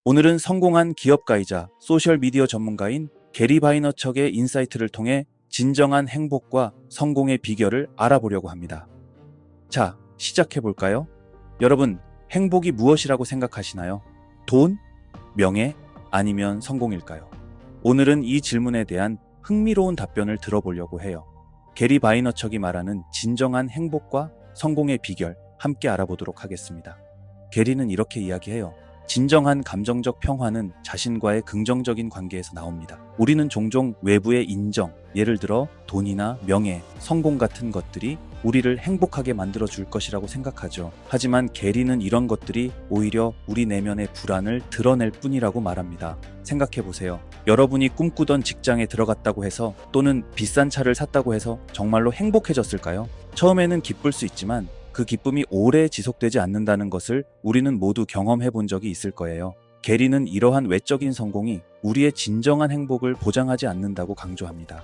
오늘은 성공한 기업가이자 소셜미디어 전문가인 게리 바이너척의 인사이트를 통해 진정한 행복과 성공의 비결을 알아보려고 합니다. 자, 시작해볼까요? 여러분, 행복이 무엇이라고 생각하시나요? 돈? 명예? 아니면 성공일까요? 오늘은 이 질문에 대한 흥미로운 답변을 들어보려고 해요. 게리 바이너척이 말하는 진정한 행복과 성공의 비결 함께 알아보도록 하겠습니다. 게리는 이렇게 이야기해요. 진정한 감정적 평화는 자신과의 긍정적인 관계에서 나옵니다. 우리는 종종 외부의 인정, 예를 들어 돈이나 명예, 성공 같은 것들이 우리를 행복하게 만들어줄 것이라고 생각하죠. 하지만 게리는 이런 것들이 오히려 우리 내면의 불안을 드러낼 뿐이라고 말합니다. 생각해보세요. 여러분이 꿈꾸던 직장에 들어갔다고 해서 또는 비싼 차를 샀다고 해서 정말로 행복해졌을까요? 처음에는 기쁠 수 있지만 그 기쁨이 오래 지속되지 않는다는 것을 우리는 모두 경험해 본 적이 있을 거예요. 게리는 이러한 외적인 성공이 우리의 진정한 행복을 보장하지 않는다고 강조합니다.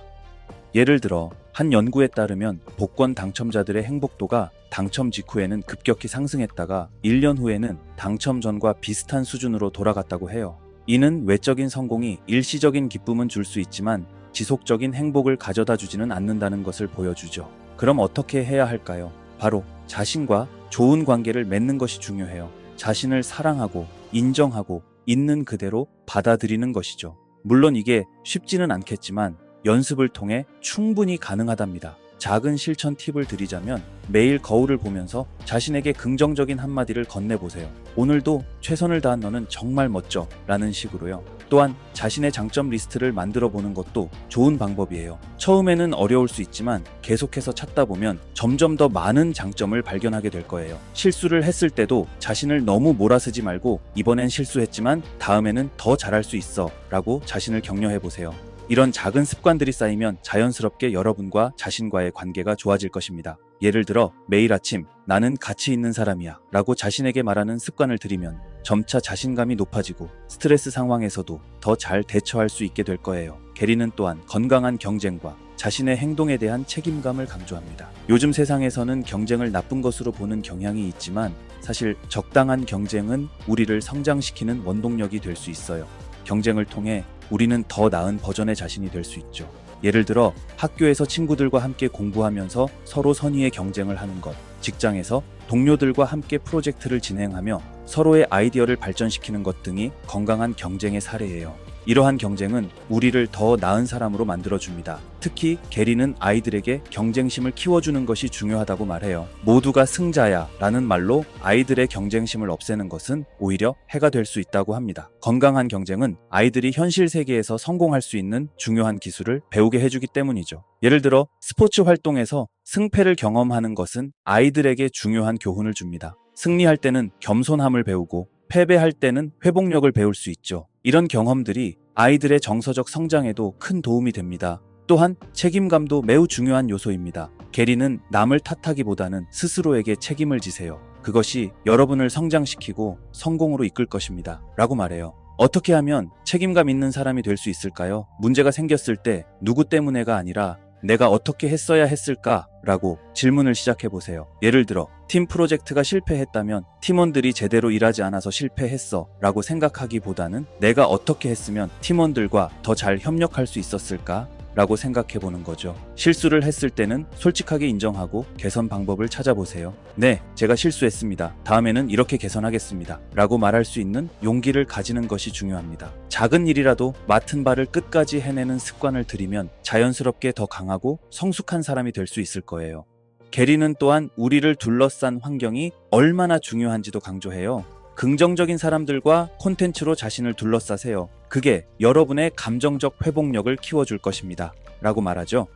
예를 들어 한 연구에 따르면 복권 당첨자들의 행복도가 당첨 직후에는 급격히 상승했다가 1년 후에는 당첨 전과 비슷한 수준으로 돌아갔다고 해요. 이는 외적인 성공이 일시적인 기쁨은 줄 수 있지만 지속적인 행복을 가져다 주지는 않는다는 것을 보여주죠. 그럼 어떻게 해야 할까요? 바로 자신과 좋은 관계를 맺는 것이 중요해요. 자신을 사랑하고 인정하고 있는 그대로 받아들이는 것이죠. 물론 이게 쉽지는 않겠지만 연습을 통해 충분히 가능하답니다. 작은 실천 팁을 드리자면 매일 거울을 보면서 자신에게 긍정적인 한마디를 건네보세요. 오늘도 최선을 다한 너는 정말 멋져 라는 식으로요. 또한 자신의 장점 리스트를 만들어 보는 것도 좋은 방법이에요. 처음에는 어려울 수 있지만 계속해서 찾다 보면 점점 더 많은 장점을 발견하게 될 거예요. 실수를 했을 때도 자신을 너무 몰아쓰지 말고 이번엔 실수했지만 다음에는 더 잘할 수 있어 라고 자신을 격려해 보세요. 이런 작은 습관들이 쌓이면 자연스럽게 여러분과 자신과의 관계가 좋아질 것입니다. 예를 들어 매일 아침 나는 가치 있는 사람이야 라고 자신에게 말하는 습관을 들이면 점차 자신감이 높아지고 스트레스 상황에서도 더 잘 대처할 수 있게 될 거예요. 게리는 또한 건강한 경쟁과 자신의 행동에 대한 책임감을 강조합니다. 요즘 세상에서는 경쟁을 나쁜 것으로 보는 경향이 있지만 사실 적당한 경쟁은 우리를 성장시키는 원동력이 될 수 있어요. 경쟁을 통해 우리는 더 나은 버전의 자신이 될 수 있죠. 예를 들어 학교에서 친구들과 함께 공부하면서 서로 선의의 경쟁을 하는 것, 직장에서 동료들과 함께 프로젝트를 진행하며 서로의 아이디어를 발전시키는 것 등이 건강한 경쟁의 사례예요. 이러한 경쟁은 우리를 더 나은 사람으로 만들어줍니다. 특히 게리는 아이들에게 경쟁심을 키워주는 것이 중요하다고 말해요. 모두가 승자야 라는 말로 아이들의 경쟁심을 없애는 것은 오히려 해가 될 수 있다고 합니다. 건강한 경쟁은 아이들이 현실 세계에서 성공할 수 있는 중요한 기술을 배우게 해주기 때문이죠. 예를 들어 스포츠 활동에서 승패를 경험하는 것은 아이들에게 중요한 교훈을 줍니다. 승리할 때는 겸손함을 배우고 패배할 때는 회복력을 배울 수 있죠. 이런 경험들이 아이들의 정서적 성장에도 큰 도움이 됩니다. 또한 책임감도 매우 중요한 요소입니다. 게리는 남을 탓하기보다는 스스로에게 책임을 지세요. 그것이 여러분을 성장시키고 성공으로 이끌 것입니다. 라고 말해요. 어떻게 하면 책임감 있는 사람이 될 수 있을까요? 문제가 생겼을 때 누구 때문에가 아니라 내가 어떻게 했어야 했을까? 라고 질문을 시작해보세요. 예를 들어 팀 프로젝트가 실패했다면 팀원들이 제대로 일하지 않아서 실패했어 라고 생각하기보다는 내가 어떻게 했으면 팀원들과 더 잘 협력할 수 있었을까? 라고 생각해보는 거죠. 실수를 했을 때는 솔직하게 인정하고 개선 방법을 찾아보세요. 네, 제가 실수했습니다. 다음에는 이렇게 개선하겠습니다. 라고 말할 수 있는 용기를 가지는 것이 중요합니다. 작은 일이라도 맡은 바를 끝까지 해내는 습관을 들이면 자연스럽게 더 강하고 성숙한 사람이 될 수 있을 거예요. 게리는 또한 우리를 둘러싼 환경이 얼마나 중요한지도 강조해요. 긍정적인 사람들과 콘텐츠로 자신을 둘러싸세요. 그게 여러분의 감정적 회복력을 키워줄 것입니다. 라고 말하죠.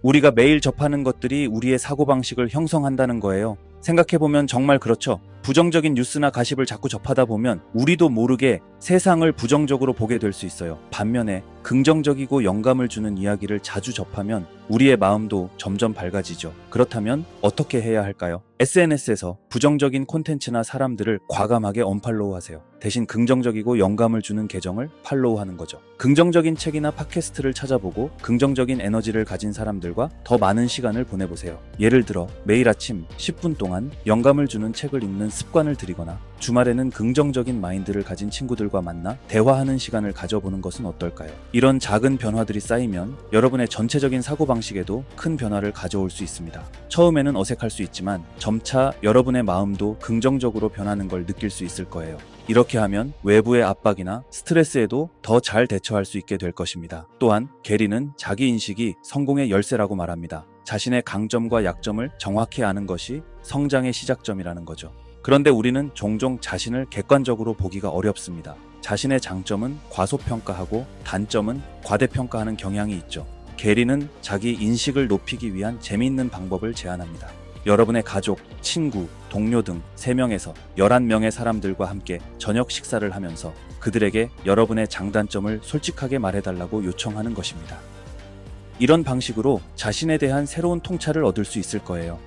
우리가 매일 접하는 것들이 우리의 사고방식을 형성한다는 거예요. 생각해보면 정말 그렇죠. 부정적인 뉴스나 가십을 자꾸 접하다 보면 우리도 모르게 세상을 부정적으로 보게 될 수 있어요. 반면에 긍정적이고 영감을 주는 이야기를 자주 접하면 우리의 마음도 점점 밝아지죠. 그렇다면 어떻게 해야 할까요? SNS에서 부정적인 콘텐츠나 사람들을 과감하게 언팔로우하세요. 대신 긍정적이고 영감을 주는 계정을 팔로우하는 거죠. 긍정적인 책이나 팟캐스트를 찾아보고 긍정적인 에너지를 가진 사람들과 더 많은 시간을 보내보세요. 예를 들어 매일 아침 10분 동안 영감을 주는 책을 읽는 습관을 들이거나 주말에는 긍정적인 마인드를 가진 친구들과 만나 대화하는 시간을 가져보는 것은 어떨까요? 이런 작은 변화들이 쌓이면 여러분의 전체적인 사고방식에도 큰 변화를 가져올 수 있습니다. 처음에는 어색할 수 있지만 점차 여러분의 마음도 긍정적으로 변하는 걸 느낄 수 있을 거예요. 이렇게 하면 외부의 압박이나 스트레스에도 더 잘 대처할 수 있게 될 것입니다. 또한 게리는 자기인식이 성공의 열쇠라고 말합니다. 자신의 강점과 약점을 정확히 아는 것이 성장의 시작점이라는 거죠. 그런데 우리는 종종 자신을 객관적으로 보기가 어렵습니다. 자신의 장점은 과소평가하고 단점은 과대평가하는 경향이 있죠. 게리는 자기 인식을 높이기 위한 재미있는 방법을 제안합니다. 여러분의 가족, 친구, 동료 등 3명에서 11명의 사람들과 함께 저녁 식사를 하면서 그들에게 여러분의 장단점을 솔직하게 말해달라고 요청하는 것입니다. 이런 방식으로 자신에 대한 새로운 통찰을 얻을 수 있을 거예요.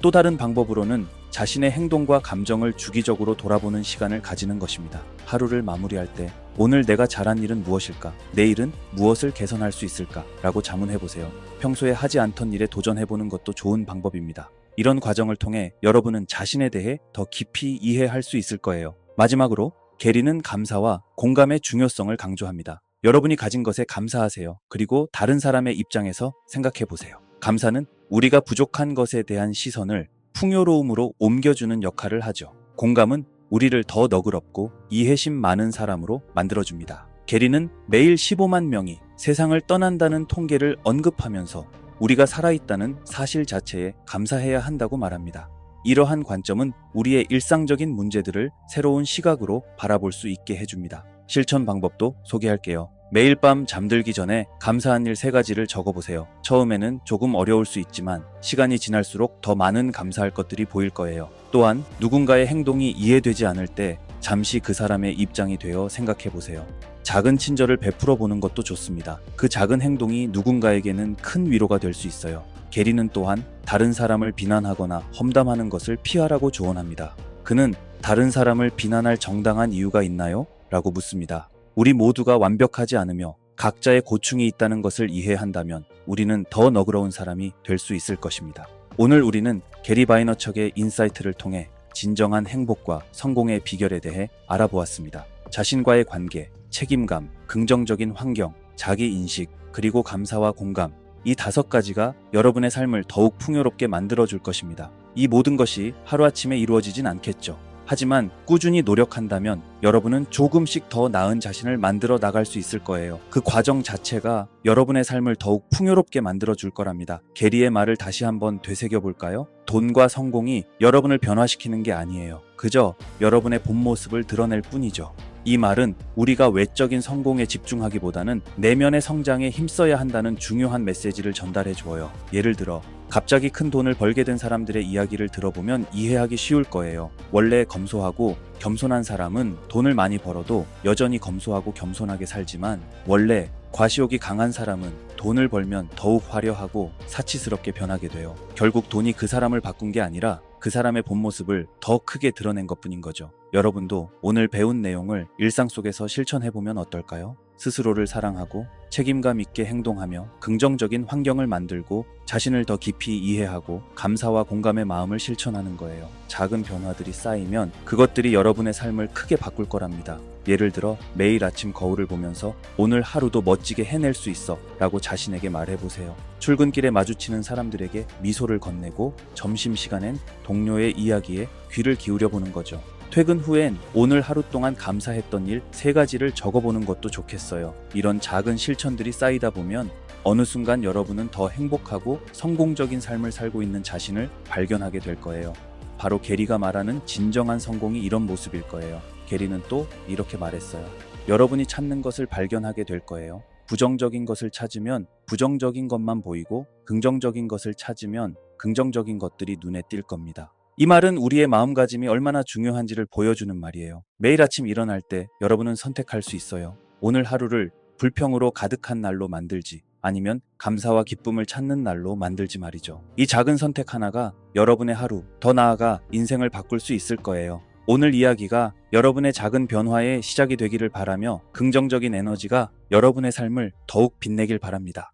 또 다른 방법으로는 자신의 행동과 감정을 주기적으로 돌아보는 시간을 가지는 것입니다. 하루를 마무리할 때 오늘 내가 잘한 일은 무엇일까? 내일은 무엇을 개선할 수 있을까? 라고 자문해보세요. 평소에 하지 않던 일에 도전해보는 것도 좋은 방법입니다. 이런 과정을 통해 여러분은 자신에 대해 더 깊이 이해할 수 있을 거예요. 마지막으로 게리는 감사와 공감의 중요성을 강조합니다. 여러분이 가진 것에 감사하세요. 그리고 다른 사람의 입장에서 생각해보세요. 감사는 우리가 부족한 것에 대한 시선을 풍요로움으로 옮겨주는 역할을 하죠. 공감은 우리를 더 너그럽고 이해심 많은 사람으로 만들어줍니다. 게리는 매일 15만 명이 세상을 떠난다는 통계를 언급하면서 우리가 살아있다는 사실 자체에 감사해야 한다고 말합니다. 이러한 관점은 우리의 일상적인 문제들을 새로운 시각으로 바라볼 수 있게 해줍니다. 실천 방법도 소개할게요. 매일 밤 잠들기 전에 감사한 일 3가지를 적어보세요. 처음에는 조금 어려울 수 있지만 시간이 지날수록 더 많은 감사할 것들이 보일 거예요. 또한 누군가의 행동이 이해되지 않을 때 잠시 그 사람의 입장이 되어 생각해보세요. 작은 친절을 베풀어 보는 것도 좋습니다. 그 작은 행동이 누군가에게는 큰 위로가 될 수 있어요. 게리는 또한 다른 사람을 비난하거나 험담하는 것을 피하라고 조언합니다. 그는 다른 사람을 비난할 정당한 이유가 있나요? 라고 묻습니다. 우리 모두가 완벽하지 않으며 각자의 고충이 있다는 것을 이해한다면 우리는 더 너그러운 사람이 될 수 있을 것입니다. 오늘 우리는 게리 바이너척의 인사이트를 통해 진정한 행복과 성공의 비결에 대해 알아보았습니다. 자신과의 관계, 책임감, 긍정적인 환경, 자기인식, 그리고 감사와 공감, 이 5가지가 여러분의 삶을 더욱 풍요롭게 만들어줄 것입니다. 이 모든 것이 하루아침에 이루어지진 않겠죠. 하지만 꾸준히 노력한다면 여러분은 조금씩 더 나은 자신을 만들어 나갈 수 있을 거예요. 그 과정 자체가 여러분의 삶을 더욱 풍요롭게 만들어줄 거랍니다. 게리의 말을 다시 한번 되새겨볼까요? 돈과 성공이 여러분을 변화시키는 게 아니에요. 그저 여러분의 본 모습을 드러낼 뿐이죠. 이 말은 우리가 외적인 성공에 집중하기보다는 내면의 성장에 힘써야 한다는 중요한 메시지를 전달해 주어요. 예를 들어 갑자기 큰 돈을 벌게 된 사람들의 이야기를 들어보면 이해하기 쉬울 거예요. 원래 검소하고 겸손한 사람은 돈을 많이 벌어도 여전히 검소하고 겸손하게 살지만 원래 과시욕이 강한 사람은 돈을 벌면 더욱 화려하고 사치스럽게 변하게 돼요. 결국 돈이 그 사람을 바꾼 게 아니라 그 사람의 본 모습을 더 크게 드러낸 것뿐인 거죠. 여러분도 오늘 배운 내용을 일상 속에서 실천해보면 어떨까요? 스스로를 사랑하고 책임감 있게 행동하며 긍정적인 환경을 만들고 자신을 더 깊이 이해하고 감사와 공감의 마음을 실천하는 거예요. 작은 변화들이 쌓이면 그것들이 여러분의 삶을 크게 바꿀 거랍니다. 예를 들어 매일 아침 거울을 보면서 오늘 하루도 멋지게 해낼 수 있어 라고 자신에게 말해보세요. 출근길에 마주치는 사람들에게 미소를 건네고 점심시간엔 동료의 이야기에 귀를 기울여 보는 거죠. 퇴근 후엔 오늘 하루 동안 감사했던 일 3가지를 적어보는 것도 좋겠어요. 이런 작은 실천들이 쌓이다 보면 어느 순간 여러분은 더 행복하고 성공적인 삶을 살고 있는 자신을 발견하게 될 거예요. 바로 게리가 말하는 진정한 성공이 이런 모습일 거예요. 게리는 또 이렇게 말했어요. 여러분이 찾는 것을 발견하게 될 거예요. 부정적인 것을 찾으면 부정적인 것만 보이고 긍정적인 것을 찾으면 긍정적인 것들이 눈에 띌 겁니다. 이 말은 우리의 마음가짐이 얼마나 중요한지를 보여주는 말이에요. 매일 아침 일어날 때 여러분은 선택할 수 있어요. 오늘 하루를 불평으로 가득한 날로 만들지 아니면 감사와 기쁨을 찾는 날로 만들지 말이죠. 이 작은 선택 하나가 여러분의 하루, 더 나아가 인생을 바꿀 수 있을 거예요. 오늘 이야기가 여러분의 작은 변화의 시작이 되기를 바라며 긍정적인 에너지가 여러분의 삶을 더욱 빛내길 바랍니다.